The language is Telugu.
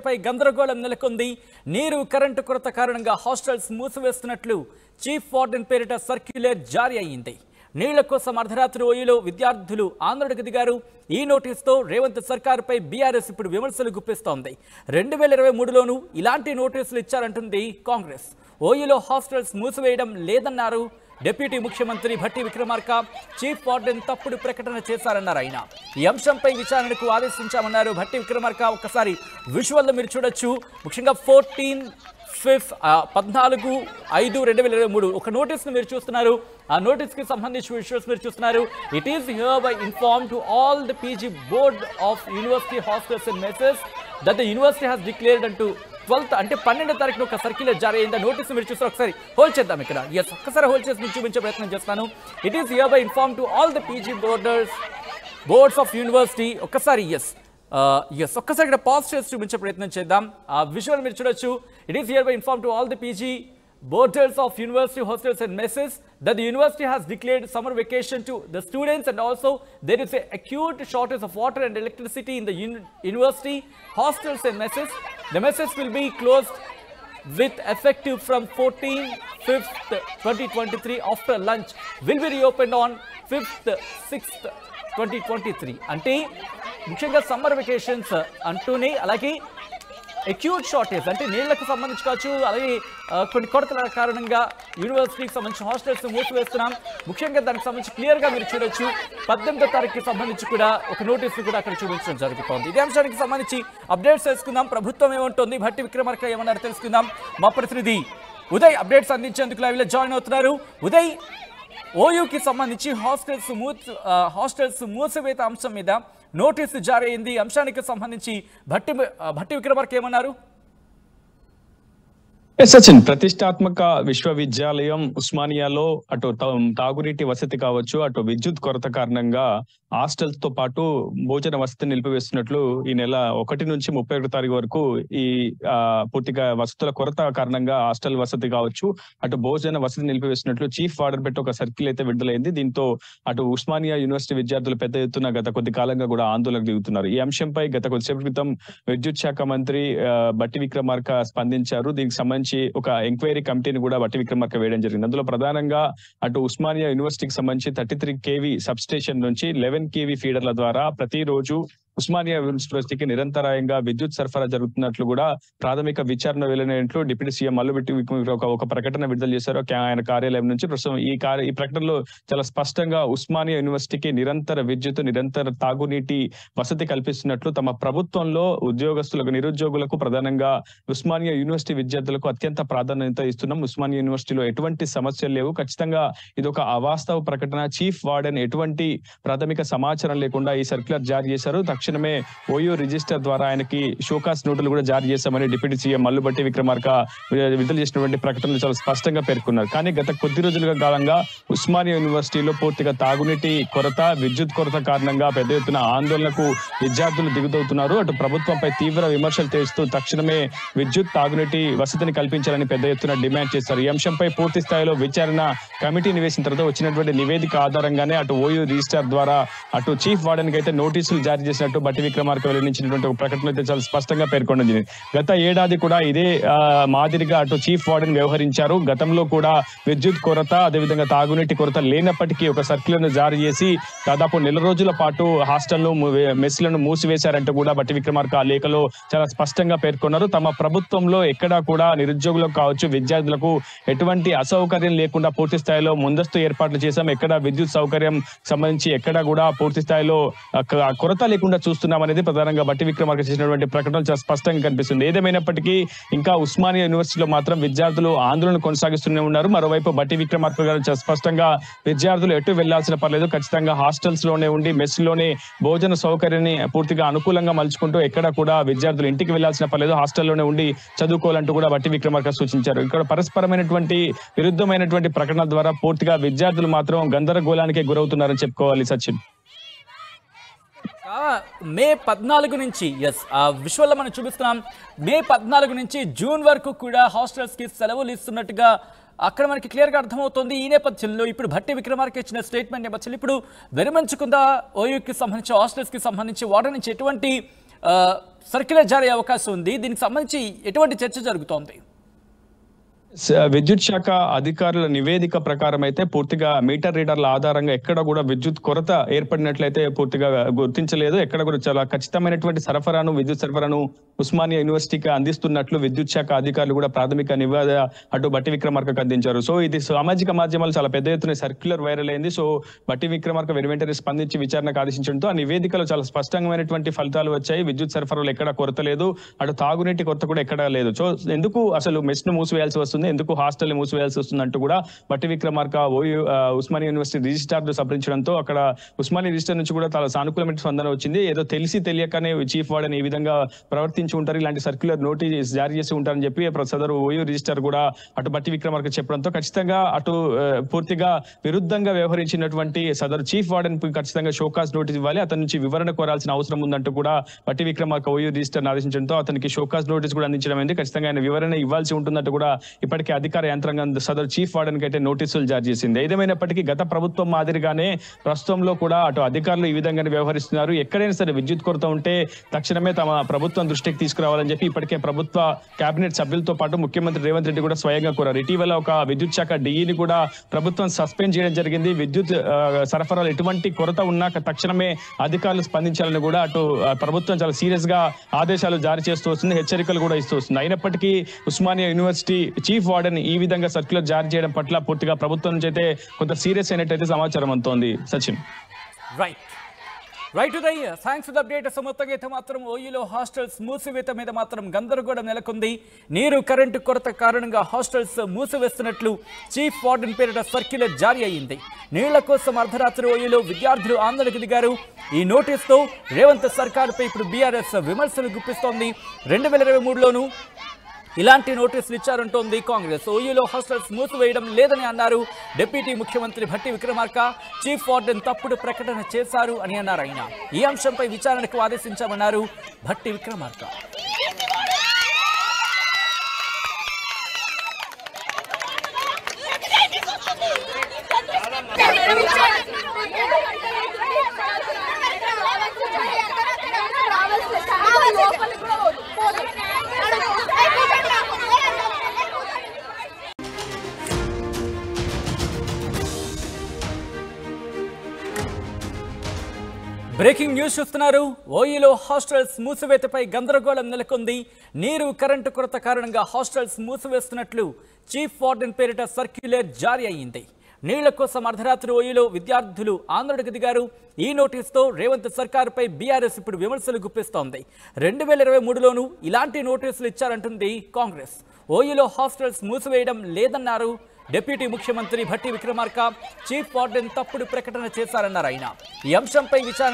విద్యార్థులపై గందరగోళం నెలకొంది. నీరు కరెంటు కొరత కారణంగా హాస్టల్స్ మూసివేస్తున్నట్లు చీఫ్ వార్డెన్ పేరిట సర్క్యులర్ జారీ అయ్యింది. నీళ్ల కోసం అర్ధరాత్రి ఓయూలో విద్యార్థులు ఆందోళనకు దిగారు. ఈ నోటీసుతో రేవంత్ సర్కారుపై బీఆర్ఎస్ ఇప్పుడు విమర్శలు గుప్పిస్తోంది. 2023లోనూ ఇలాంటి నోటీసులు ఇచ్చారంటుంది కాంగ్రెస్. ఓయూలో హాస్టల్స్ మూసివేయడం లేదన్నారు డిప్యూటీ ముఖ్యమంత్రి భట్టి విక్రమార్క. చీఫ్ వార్డెన్ తప్పుడు ప్రకటన చేశారన్నారు ఆయన. ఈ అంశంపై విచారణకు ఆదేశించామన్నారు భట్టి విక్రమార్క. ఒక్కసారి విజువల్లో మీరు చూడొచ్చు. ముఖ్యంగా 14/5/2023 ఒక నోటీస్ను మీరు చూస్తున్నారు. ఆ నోటీస్కి సంబంధించిన విజువల్స్ మీరు చూస్తున్నారు. It is here by inform to all the PG board of university hostels and మెసెస్ that the university has declared అంటూ 12th అంటే 12వ తారీఖున ఒక సర్క్యులర్ జారీ అయింది. నోటీస్ మీరు చూస్తారు. ఒకసారి హోల్డ్ చేద్దాం. ఇక్కడ ఒక్కసారి హోల్డ్ చేసి మీకు చూపించే ప్రయత్నం చేస్తాను. It is here by inform to all the PG boards of university. ఒక్కసారి ఒక్కసారి ఇక్కడ పాజ్ చేసి చూపించే ప్రయత్నం చేద్దాం. ఆ విజువల్ మీరు చూడొచ్చు. It is here by inform to all the PG boarders of university hostels and messes that the university has declared summer vacation to the students, and also there is a acute shortage of water and electricity in the university hostels and messes. The messes will be closed with effective from 14/5/2023. After lunch will be reopened on 5/6/2023. అంటే ముఖ్యంగా సమ్మర్ వెకేషన్స్ అంటూనే అలాగే అక్యూట్ షార్టేజ్ అంటే నీళ్లకు సంబంధించి కావచ్చు, అలాగే కొన్ని కొరతల కారణంగా యూనివర్సిటీకి సంబంధించిన హాస్టల్స్ మూసివేస్తున్నాం. ముఖ్యంగా దానికి సంబంధించి క్లియర్గా మీరు చూడొచ్చు. 18వ తారీఖుకి సంబంధించి కూడా ఒక నోటీసు కూడా అక్కడ చూపించడం జరుగుతోంది. ఇదే అంశానికి సంబంధించి అప్డేట్స్ తెలుసుకుందాం. ప్రభుత్వం ఏమంటుంది, భట్టి విక్రమార్క ఏమన్నారు తెలుసుకుందాం. మా ప్రతినిధి ఉదయ్ అప్డేట్స్ అందించేందుకు లైవ్లో జాయిన్ అవుతున్నారు. ఉదయ్, ఓయూకి సంబంధించి హాస్టల్స్ మూసివేత అంశం మీద నోటీసు జారీ అయింది. అంశానికి సంబంధించి భట్టి విక్రమార్క ఏమన్నారు? సచిన్, ప్రతిష్టాత్మక విశ్వవిద్యాలయం ఉస్మానియాలో అటు తాగునీటి వసతి కావచ్చు, అటు విద్యుత్ కొరత కారణంగా హాస్టల్స్ తో పాటు భోజన వసతిని నిలిపివేస్తున్నట్లు ఈ నెల 1 నుంచి 31 తారీఖు వరకు ఈ పూర్తిగా వసతుల కొరత కారణంగా హాస్టల్ వసతి కావచ్చు, అటు భోజన వసతి నిలిపివేస్తున్నట్లు చీఫ్ వార్డెన్ పెట్టి ఒక సర్కిల్ అయితే విడుదలైంది. దీంతో అటు ఉస్మానియా యూనివర్సిటీ విద్యార్థులు పెద్ద ఎత్తున గత కొద్ది కాలంగా కూడా ఆందోళనకు దిగుతున్నారు. ఈ అంశంపై గత కొద్దిసేపు క్రితం విద్యుత్ శాఖ మంత్రి భట్టి విక్రమార్క స్పందించారు. దీనికి సంబంధించి ఒక ఎంక్వైరీ కమిటీని కూడా భట్టి విక్రమార్క వేయడం జరిగింది. అందులో ప్రధానంగా అటు ఉస్మానియా యూనివర్సిటీకి సంబంధించి 33 kV సబ్ స్టేషన్ నుంచి 11 kV ఫీడర్ల ద్వారా ప్రతిరోజు ఉస్మానియా యూనివర్సిటీకి నిరంతరాయంగా విద్యుత్ సరఫరా జరుగుతున్నట్లు కూడా ప్రాథమిక విచారణ వెళ్లినట్లు డిప్యూటీ సీఎం మల్లుబెట్టి ఒక ప్రకటన విడుదల చేశారు ఆయన కార్యాలయం నుంచి. ప్రస్తుతం ఈ ప్రకటనలో చాలా స్పష్టంగా ఉస్మానియా యూనివర్సిటీకి నిరంతర విద్యుత్, నిరంతర తాగునీటి వసతి కల్పిస్తున్నట్లు తమ ప్రభుత్వంలో ఉద్యోగస్తులకు, నిరుద్యోగులకు, ప్రధానంగా ఉస్మానియా యూనివర్సిటీ విద్యార్థులకు అత్యంత ప్రాధాన్యత ఇస్తున్నాం. ఉస్మానియా యూనివర్సిటీలో ఎటువంటి సమస్యలు లేవు. ఖచ్చితంగా ఇది ఒక అవాస్తవ ప్రకటన. చీఫ్ వార్డెన్ ఎటువంటి ప్రాథమిక సమాచారం లేకుండా ఈ సర్క్యులర్ జారీ చేశారు. తక్షణమే ఓయూ రిజిస్టర్ ద్వారా ఆయనకి షోకాస్ నోటులు కూడా జారీ చేశామని డిప్యూటీ సీఎం మల్లుబట్టి విక్రమార్క విడుదల చేసినటువంటి ప్రకటనలు చాలా స్పష్టంగా పేర్కొన్నారు. కానీ గత కొద్ది రోజులుగా కాలంగా ఉస్మానియా యూనివర్సిటీలో పూర్తిగా తాగునీటి కొరత, విద్యుత్ కొరత కారణంగా పెద్ద ఎత్తున ఆందోళనకు విద్యార్థులు దిగుతవుతున్నారు. అటు ప్రభుత్వంపై తీవ్ర విమర్శలు చేస్తూ తక్షణమే విద్యుత్, తాగునీటి వసతిని కల్పించాలని పెద్ద ఎత్తున డిమాండ్ చేస్తారు. ఈ అంశంపై పూర్తి స్థాయిలో విచారణ కమిటీని వేసిన తర్వాత వచ్చినటువంటి నివేదిక ఆధారంగానే అటు ఓయూ రిజిస్టర్ ద్వారా అటు చీఫ్ వార్డెన్ కి అయితే నోటీసులు జారీ చేసినట్టు భట్టి విక్రమార్క వెల్లడించినటువంటి ఒక ప్రకటన అయితే చాలా స్పష్టంగా పేర్కొన్నది. గత ఏడాది కూడా ఇదే మాదిరిగా అటు చీఫ్ వార్డెన్ వ్యవహరించారు. గతంలో కూడా విద్యుత్ కొరత, అదేవిధంగా తాగునీటి కొరత లేనప్పటికీ ఒక సర్క్యులర్ను జారీ చేసి దాదాపు 1 నెల రోజుల పాటు హాస్టల్ను, మెస్లను మూసివేశారంటూ కూడా భట్టి విక్రమార్క ఆ లేఖలో చాలా స్పష్టంగా పేర్కొన్నారు. తమ ప్రభుత్వంలో ఎక్కడా కూడా నిరుద్యోగులకు కావచ్చు, విద్యార్థులకు ఎటువంటి అసౌకర్యం లేకుండా పూర్తి స్థాయిలో ముందస్తు ఏర్పాట్లు చేశాం. ఎక్కడ విద్యుత్ సౌకర్యం సంబంధించి ఎక్కడా కూడా పూర్తి స్థాయిలో కొరత లేకుండా చూస్తున్నాం అనేది ప్రధానంగా భట్టి విక్రమార్క చేసినటువంటి ప్రకటనలు చాలా స్పష్టంగా కనిపిస్తుంది. ఏదేమైనప్పటికీ ఇంకా ఉస్మానియా యూనివర్సిటీలో మాత్రం విద్యార్థులు ఆందోళన కొనసాగిస్తూనే ఉన్నారు. మరోవైపు భట్టి విక్రమార్క గారు చాలా స్పష్టంగా విద్యార్థులు ఎటు వెళ్లాల్సిన పర్లేదు, ఖచ్చితంగా హాస్టల్స్ లోనే ఉండి మెస్ లోనే భోజన సౌకర్యాన్ని పూర్తిగా అనుకూలంగా మలుచుకుంటూ ఎక్కడ కూడా విద్యార్థులు ఇంటికి వెళ్లాల్సిన పర్లేదు, హాస్టల్లోనే ఉండి చదువుకోవాలంటూ కూడా భట్టి విక్రమార్క సూచించారు. ఇక్కడ పరస్పరమైనటువంటి విరుద్ధమైనటువంటి ప్రకటనల ద్వారా పూర్తిగా విద్యార్థులు మాత్రం గందరగోళానికి గురవుతున్నారని చెప్పుకోవాలి. సచిన్, మే 14 నుంచి విజువల్లో మనం చూపిస్తున్నాం. మే 14 నుంచి జూన్ వరకు కూడా హాస్టల్స్కి సెలవులు ఇస్తున్నట్టుగా అక్కడ మనకి క్లియర్గా అర్థమవుతుంది. ఈ నేపథ్యంలో ఇప్పుడు భట్టి విక్రమార్క ఇచ్చిన స్టేట్మెంట్ నేపథ్యంలో ఇప్పుడు విరమించుకుందా ఓయూకి సంబంధించి, హాస్టల్స్కి సంబంధించి వాటి నుంచి ఎటువంటి సర్క్యులర్ జారీ అయ్యే అవకాశం ఉంది. దీనికి సంబంధించి ఎటువంటి చర్చ జరుగుతోంది? విద్యుత్ శాఖ అధికారుల నివేదిక ప్రకారం అయితే పూర్తిగా మీటర్ రీడర్ల ఆధారంగా ఎక్కడ కూడా విద్యుత్ కొరత ఏర్పడినట్లయితే పూర్తిగా గుర్తించలేదు. ఎక్కడ కూడా చాలా ఖచ్చితమైనటువంటి విద్యుత్ సరఫరాను ఉస్మానియా యూనివర్సిటీకి అందిస్తున్నట్లు విద్యుత్ శాఖ అధికారులు కూడా ప్రాథమిక నివేదిక అటు బట్టి విక్రమార్కకు అందించారు. సో ఇది సామాజిక మాధ్యమాలు చాలా పెద్ద ఎత్తున సర్క్యులర్ వైరల్ అయింది. సో బట్టి విక్రమార్క వెంటనే స్పందించి విచారణకు ఆదేశించడంతో ఆ నివేదికలో చాలా స్పష్టమైనటువంటి ఫలితాలు వచ్చాయి. విద్యుత్ సరఫరాలో ఎక్కడ కొరత లేదు, అటు తాగునీటి కొరత కూడా ఎక్కడా లేదు. సో ఎందుకు అసలు మెస్ ను మూసివేయాల్సి వస్తుంది, ఎందుకు హాస్టల్ మూసివేయాల్సి వస్తుంది అంటూ కూడా బట్టి విక్రమార్క ఉస్మానియా యూనివర్సిటీ రిజిస్ట్రార్ సంప్రదించడంతో అక్కడ ఉస్మానియా రిజిస్ట్రార్ నుంచి కూడా చాలా సానుకూలమైన స్పందన వచ్చింది. ఏదో తెలిసి తెలియకనే చీఫ్ వార్డెన్ ఈ విధంగా ప్రవర్తించి ఉంటారు, ఇలాంటి సర్క్యులర్ నోటీస్ జారీ చేసి ఉంటారని చెప్పి సదరు ఓయూ రిజిస్ట్రార్ కూడా అటు బట్టి విక్రమార్క చెప్పడంతో ఖచ్చితంగా అటు పూర్తిగా విరుద్ధంగా వ్యవహరించినటువంటి సదరు చీఫ్ వార్డెన్ ఖచ్చితంగా షోకాజ్ నోటీస్ ఇవ్వాలి, అతని నుంచి వివరణ కోరాల్సిన అవసరం ఉందంటూ కూడా బట్టి విక్రమార్క ఓయూ రిజిస్ట్రార్ ఆదేశించడంతో అతనికి షోకాజ్ నోటీస్ కూడా అందించడం అయింది. ఖచ్చితంగా ఆయన వివరణ ఇవ్వాల్సి ఉంటుందంటూ కూడా ఇప్పటికే అధికార యంత్రాంగం సదరు చీఫ్ వార్డెన్ కి అయితే నోటీసులు జారీ చేసింది. ఏదేమైనప్పటికీ గత ప్రభుత్వం మాదిరిగానే ప్రస్తుతంలో కూడా అటు అధికారులు ఈ విధంగానే వ్యవహరిస్తున్నారు. ఎక్కడైనా సరే విద్యుత్ కొరత ఉంటే తక్షణమే తమ ప్రభుత్వం దృష్టికి తీసుకురావాలని చెప్పి ఇప్పటికే ప్రభుత్వ కేబినెట్ సభ్యులతో పాటు ముఖ్యమంత్రి రేవంత్ రెడ్డి కూడా స్వయంగా కోరారు. ఇటీవల ఒక విద్యుత్ శాఖ డిఈని కూడా ప్రభుత్వం సస్పెండ్ చేయడం జరిగింది. విద్యుత్ సరఫరాలు ఎటువంటి కొరత ఉన్నా తక్షణమే అధికారులు స్పందించాలని కూడా అటు ప్రభుత్వం చాలా సీరియస్ గా ఆదేశాలు జారీ చేస్తూ వస్తుంది, హెచ్చరికలు కూడా ఇస్తూ వస్తుంది. అయినప్పటికీ ఉస్మానియా యూనివర్సిటీ చీఫ్ వార్డెన్ ఈ విధంగా సర్క్యులర్ జారీ చేయడం పట్ల పూర్తిగా ప్రభుత్వం నుంచి అయితే కొంత సీరియస్ అయినట్టయితే సమాచారం అందుతోంది. Sachin. Right Uday, thanks for the update. మొత్తంగా అయితే మాత్రం ఓయూలో హాస్టల్స్ మూసివేత మీద మాత్రం గందరగోళం నెలకొంది. నీరు కరెంటు కొరత కారణంగా హాస్టల్స్ మూసివేస్తున్నట్లు చీఫ్ వార్డెన్ పేరిట సర్క్యులర్ జారీ అయ్యింది. నీళ్ల కోసం అర్ధరాత్రి ఓయూలో విద్యార్థులు ఆందోళనకు దిగారు. ఈ నోటీస్తో రేవంత్ సర్కారుపై ఇప్పుడు బీఆర్ఎస్ విమర్శలు గుప్పిస్తోంది. 2023లోనూ ఇలాంటి నోటీసులు ఇచ్చారంటోంది కాంగ్రెస్. ఓయూలో హాస్టల్స్ మూసివేయడం లేదని అన్నారు డిప్యూటీ ముఖ్యమంత్రి భట్టి విక్రమార్క. చీఫ్ వార్డెన్ తప్పుడు ప్రకటన చేశారు అని అన్నారు ఆయన. ఈ అంశంపై విచారణకు ఆదేశించామన్నారు భట్టి విక్రమార్క. బ్రేకింగ్ న్యూస్ చూస్తున్నారు. ఓయూలో హాస్టల్స్ మూసివేతపై గందరగోళం నెలకొంది. నీరు కరెంటు కొరత కారణంగా హాస్టల్స్ మూసివేస్తున్నట్లు చీఫ్ వార్డెన్ పేరిట సర్క్యులర్ జారీ అయ్యింది. నీళ్ల కోసం అర్ధరాత్రి ఓయూలో విద్యార్థులు ఆందోళనకు దిగారు. ఈ నోటీసుతో రేవంత్ సర్కారుపై బీఆర్ఎస్ ఇప్పుడు విమర్శలు గుప్పిస్తోంది. 2023లోనూ ఇలాంటి నోటీసులు ఇచ్చారంటుంది కాంగ్రెస్. ఓయూలో హాస్టల్స్ మూసివేయడం లేదన్నారు డిప్యూటీ ముఖ్యమంత్రి భట్టి విక్రమార్క. చీఫ్ వార్డెన్ తప్పుడు ప్రకటన చేశారన్నారు ఆయన. ఈ అంశంపై విచారణ